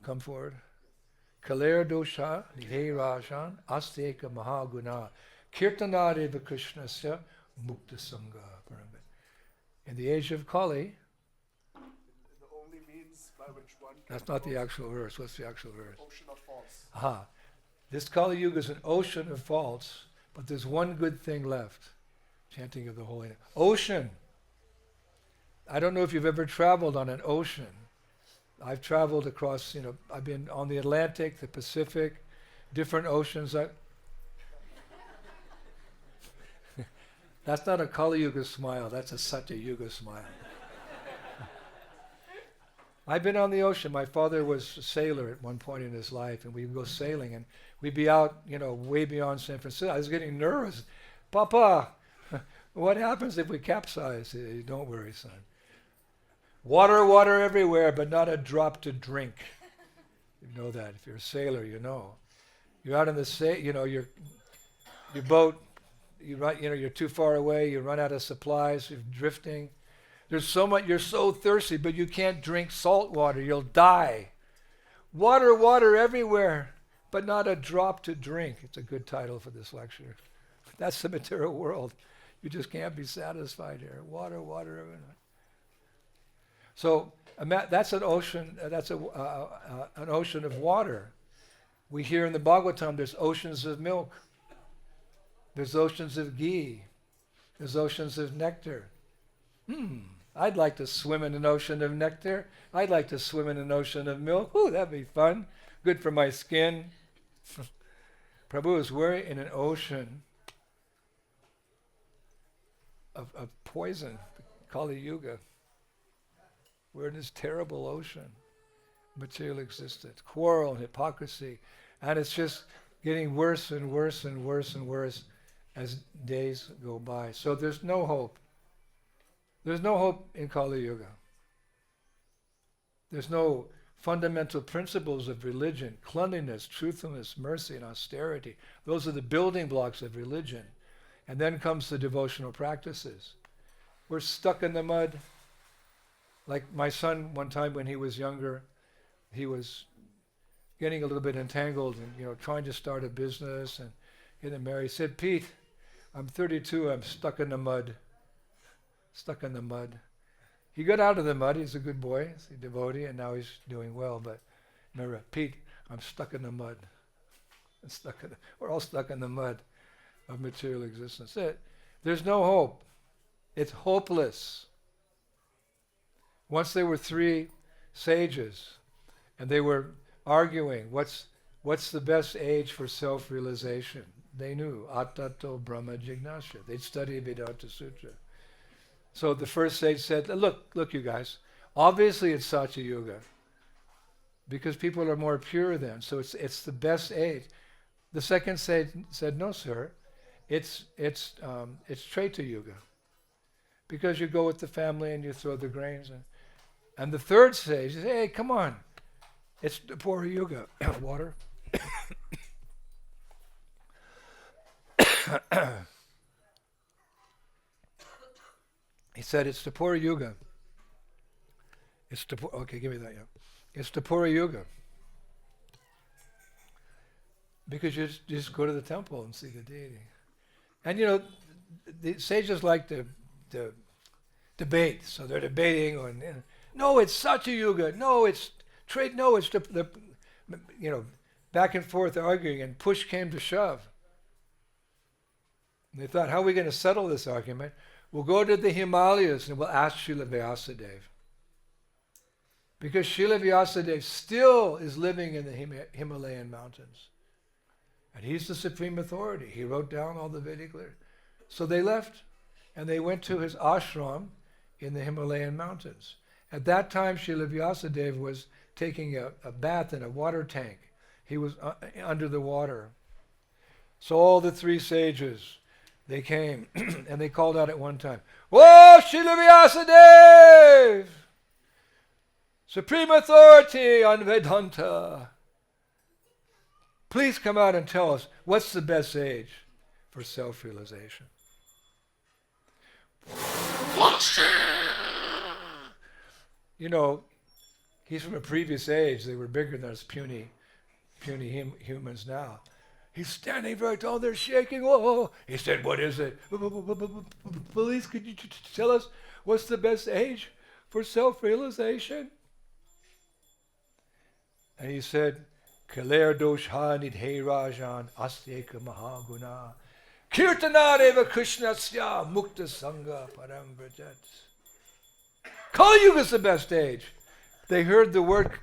come forward. Kaler dosha, Nihe Rajan, Asteka Mahaguna, Kirtanadeva Krishnasya, Mukta Sangha. In the age of Kali, the only means by which one can that's not the actual verse. What's the actual verse? Ocean of faults. Aha. This Kali Yuga is an ocean of faults, but there's one good thing left. Chanting of the holy name. Ocean. I don't know if you've ever traveled on an ocean. I've traveled across, I've been on the Atlantic, the Pacific, different oceans. That's not a Kali Yuga smile, that's a Satya Yuga smile. I've been on the ocean. My father was a sailor at one point in his life, and we'd go sailing, and we'd be out, way beyond San Francisco. I was getting nervous. Papa, what happens if we capsize? Don't worry, son. Water everywhere, but not a drop to drink. You know that. If you're a sailor, you know. You're out in the your boat, you're too far away, you run out of supplies, you're drifting. There's so much, you're so thirsty, but you can't drink salt water, you'll die. Water everywhere, but not a drop to drink. It's a good title for this lecture. That's the material world. You just can't be satisfied here. Water everywhere. So that's an ocean. That's an ocean of water. We hear in the Bhagavatam there's oceans of milk. There's oceans of ghee. There's oceans of nectar. I'd like to swim in an ocean of nectar. I'd like to swim in an ocean of milk. Ooh, that'd be fun. Good for my skin. Prabhu, we're in an ocean of poison, Kali Yuga. We're in this terrible ocean, material existence, quarrel and hypocrisy, and it's just getting worse and worse and worse and worse as days go by. So there's no hope. There's no hope in Kali Yuga. There's no fundamental principles of religion, cleanliness, truthfulness, mercy, and austerity. Those are the building blocks of religion. And then comes the devotional practices. We're stuck in the mud. Like my son, one time when he was younger, he was getting a little bit entangled and trying to start a business and getting married. He said, Pete, I'm 32, I'm stuck in the mud. Stuck in the mud. He got out of the mud, he's a good boy, he's a devotee, and now he's doing well. But remember, Pete, I'm stuck in the mud. We're all stuck in the mud of material existence. There's no hope. It's hopeless. Once there were three sages, and they were arguing, what's the best age for self-realization? They knew, athato, brahma, jijnasa. They'd studied Vedanta Sutra. So the first sage said, look, you guys, obviously it's Satya Yuga, because people are more pure then, so it's the best age. The second sage said, no, sir, it's Treta Yuga, because you go with the family and you throw the grains in. And the third sage said, hey, come on, it's Dvapara Yuga. Water. He said, it's Dvapara Yuga. Okay, give me that, yeah. It's Dvapara Yuga. Because you just go to the temple and see the deity. And the sages like to debate, so they're debating on, no, it's Satya Yuga, no, it's trade, no, it's the back and forth arguing, and push came to shove. And they thought, how are we going to settle this argument? We'll go to the Himalayas and we'll ask Srila Vyasadeva. Because Srila Vyasadeva still is living in the Himalayan mountains. And he's the supreme authority. He wrote down all the Vedic literature. So they left and they went to his ashram in the Himalayan mountains. At that time, Srila Vyasadeva was taking a bath in a water tank. He was under the water. So all the three sages, they came and they called out at one time, "Whoa, Srila Vyasadeva! Supreme authority on Vedanta! Please come out and tell us, what's the best age for self-realization?" He's from a previous age. They were bigger than us puny humans now. He's standing very tall. They're shaking. Whoa! He said, "What is it? Please, could you tell us what's the best age for self-realization?" And he said, "Kaler dosha nidhe rajan astyeka mahaguna kirtanareva krishnasya mukta sangha param vrajat." Kali Yuga is the best age. They heard the word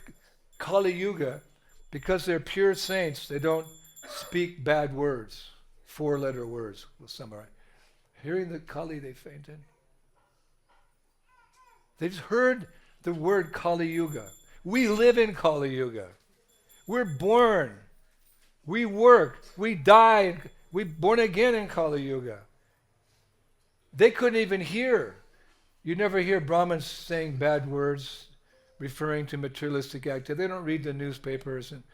Kali Yuga because they're pure saints. They don't speak bad words, 4-letter words. We'll summarize. Hearing the Kali, they fainted. They just heard the word Kali Yuga. We live in Kali Yuga. We're born. We work. We die. We're born again in Kali Yuga. They couldn't even hear. You never hear Brahmins saying bad words referring to materialistic activity. They don't read the newspapers and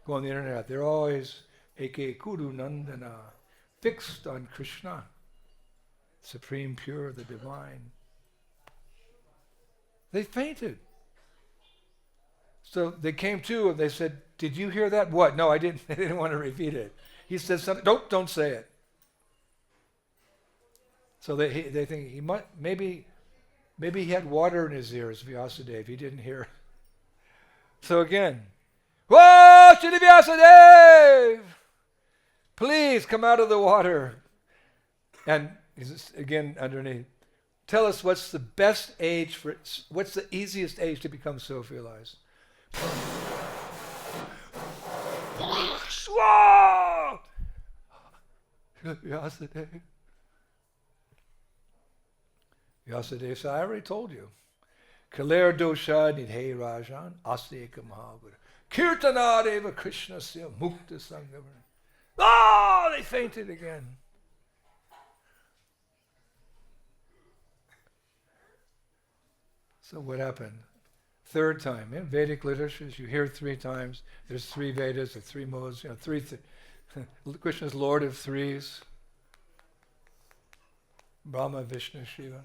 go on the internet. They're always Eke Kuru Nandana, fixed on Krishna, supreme, pure, the divine. They fainted. So they came to and they said, "Did you hear that?" "What?" "No, I didn't." They didn't want to repeat it. He said something. Don't say it. So they think he might, maybe he had water in his ears, Vyasadeva. He didn't hear. So again, "Whoa, Shri Vyasadeva! Please come out of the water." And he's again underneath. "Tell us what's the best age what's the easiest age to become self-realized?" Whoa! Vyasadeva. Vyasadeva said, "I already told you. Kaler dosha nidhe rajan astyeka mahaguna kirtanadeva krishnasya mukta sangha." Oh, they fainted again. So what happened? Third time. In Vedic literatures, you hear 3 times. There's 3 Vedas, there's 3 modes, Krishna's Lord of threes. Brahma, Vishnu, Shiva.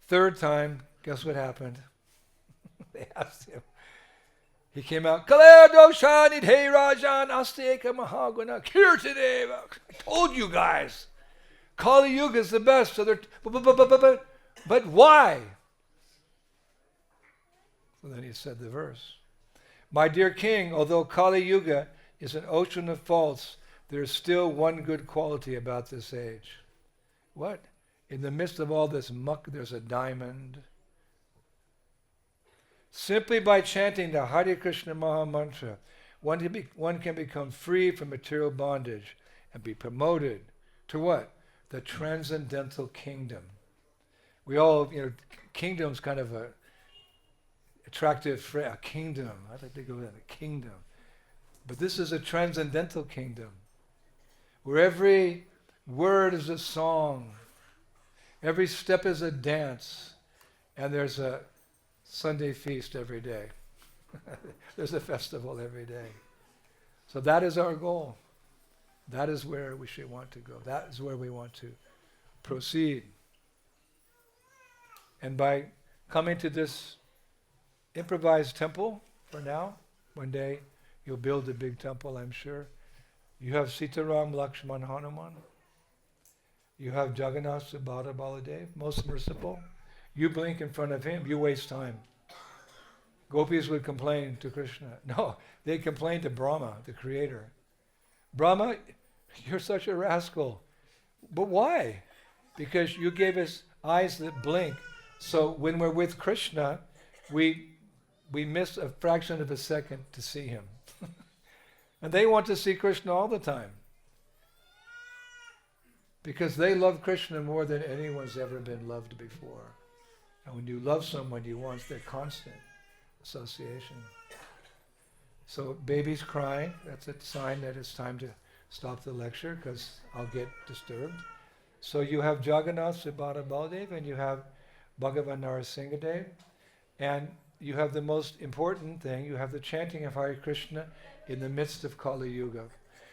Third time, guess what happened? They asked him. He came out, "Kaler dosha nidhe rajan astyeka mahaguna kirtaneva." I told you guys, Kali Yuga is the best. So they're, but why? So then he said the verse. "My dear king, although Kali Yuga is an ocean of faults, there is still one good quality about this age." What? "In the midst of all this muck, there's a diamond. Simply by chanting the Hare Krishna Maha Mantra, one can become free from material bondage and be promoted to what? The transcendental kingdom, We all, kingdom's kind of a attractive phrase, a kingdom. I'd like to go with a kingdom. But this is a transcendental kingdom, where every word is a song, every step is a dance, and there's a Sunday feast every day. There's a festival every day. So that is our goal. That is where we should want to go. That is where we want to proceed. And by coming to this improvised temple for now, one day you'll build a big temple, I'm sure. You have Sitaram, Lakshman, Hanuman. You have Jagannath, Subhadra, Baladev, most merciful. You blink in front of him, you waste time. Gopis would complain to Krishna. No, they complain to Brahma, the creator. Brahma, you're such a rascal. But why? Because you gave us eyes that blink. So when we're with Krishna, we miss a fraction of a second to see him. And they want to see Krishna all the time. Because they love Krishna more than anyone's ever been loved before. And when you love someone, you want their constant association. So baby's crying, that's a sign that it's time to stop the lecture because I'll get disturbed. So you have Jagannath, Subhadra, Baladev, and you have Bhagavan Narasimhadev, and you have the most important thing, you have the chanting of Hare Krishna in the midst of Kali Yuga.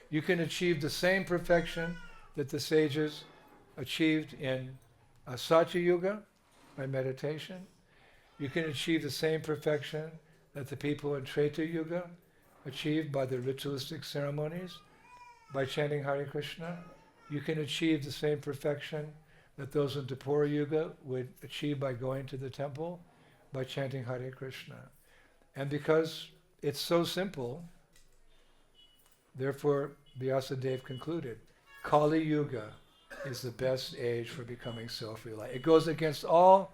You can achieve the same perfection that the sages achieved in Satya Yuga by meditation. You can achieve the same perfection that the people in Treta Yuga achieved by the ritualistic ceremonies, by chanting Hare Krishna. You can achieve the same perfection that those in Dwapara Yuga would achieve by going to the temple, by chanting Hare Krishna. And because it's so simple, therefore Vyasadeva concluded, Kali Yuga is the best age for becoming self-reliant. It goes against all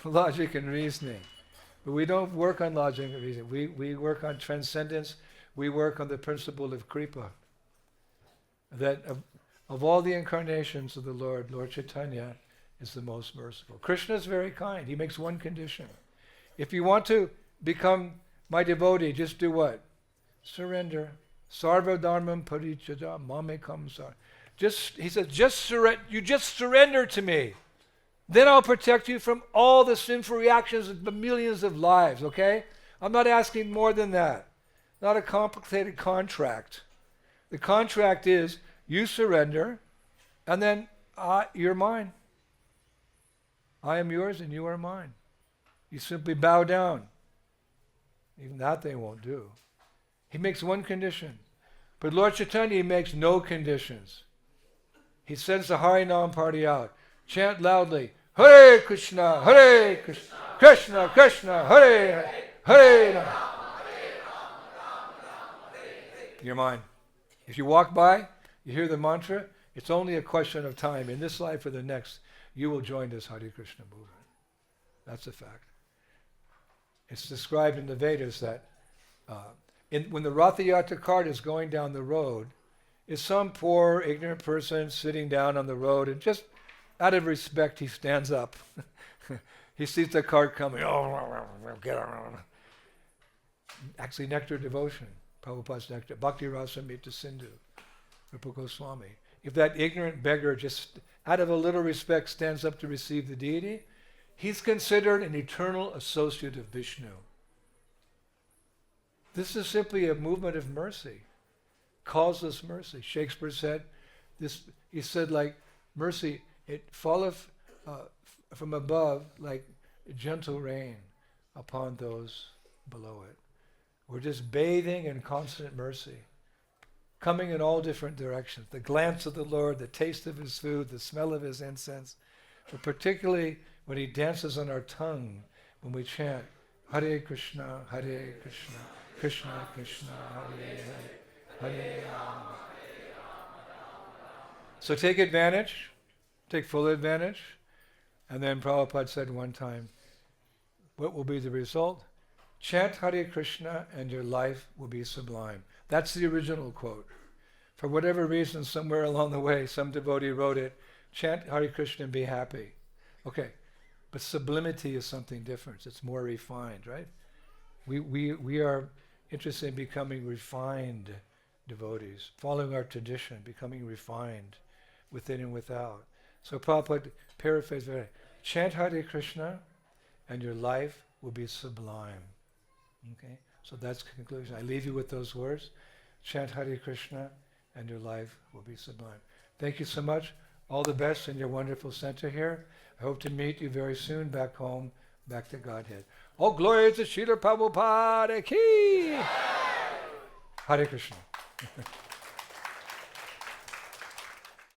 logic and reasoning. But we don't work on logic and reasoning. We work on transcendence. We work on the principle of kripa. That of all the incarnations of the Lord, Lord Chaitanya is the most merciful. Krishna is very kind. He makes one condition. If you want to become my devotee, just do what? Surrender. Sarva dharmam parityajya mamekam sar. He says, you just surrender to me. Then I'll protect you from all the sinful reactions of the millions of lives, okay? I'm not asking more than that. Not a complicated contract. The contract is you surrender, and then you're mine. I am yours and you are mine. You simply bow down. Even that they won't do. He makes one condition. But Lord Chaitanya makes no conditions. He sends the Harinam party out. Chant loudly, Hare Krishna, Hare Krishna, Krishna Krishna, Hare Hare Rama. You're mine. If you walk by, you hear the mantra, it's only a question of time. In this life or the next, you will join this Hare Krishna movement. That's a fact. It's described in the Vedas that when the Ratha Yatra cart is going down the road, is some poor, ignorant person sitting down on the road, and just out of respect, he stands up. He sees the cart coming. Oh, get on. Actually, nectar devotion. Prabhupada's nectar. Bhakti Rasamrita Sindhu. Rupa Goswami. If that ignorant beggar just out of a little respect stands up to receive the deity, he's considered an eternal associate of Vishnu. This is simply a movement of mercy. Causeless mercy. Shakespeare said this. He said, like mercy, it falleth from above like gentle rain upon those below it. We're just bathing in constant mercy, coming in all different directions. The glance of the Lord, the taste of his food, the smell of his incense, but particularly when he dances on our tongue when we chant Hare Krishna, Hare Krishna, Krishna Krishna, Hare Hare, Hare Rama. So take advantage, take full advantage. And then Prabhupada said one time, what will be the result? Chant Hare Krishna and your life will be sublime. That's the original quote. For whatever reason, somewhere along the way, some devotee wrote it, chant Hare Krishna and be happy. Okay, But sublimity is something different. It's more refined, right? We are interested in becoming refined devotees, following our tradition, becoming refined within and without. So Prabhupada paraphrased very, chant Hare Krishna and your life will be sublime. Okay? So that's the conclusion. I leave you with those words. Chant Hare Krishna and your life will be sublime. Thank you so much. All the best in your wonderful center here. I hope to meet you very soon back home, back to Godhead. All glory to Srila Prabhupada ki! Hare Krishna.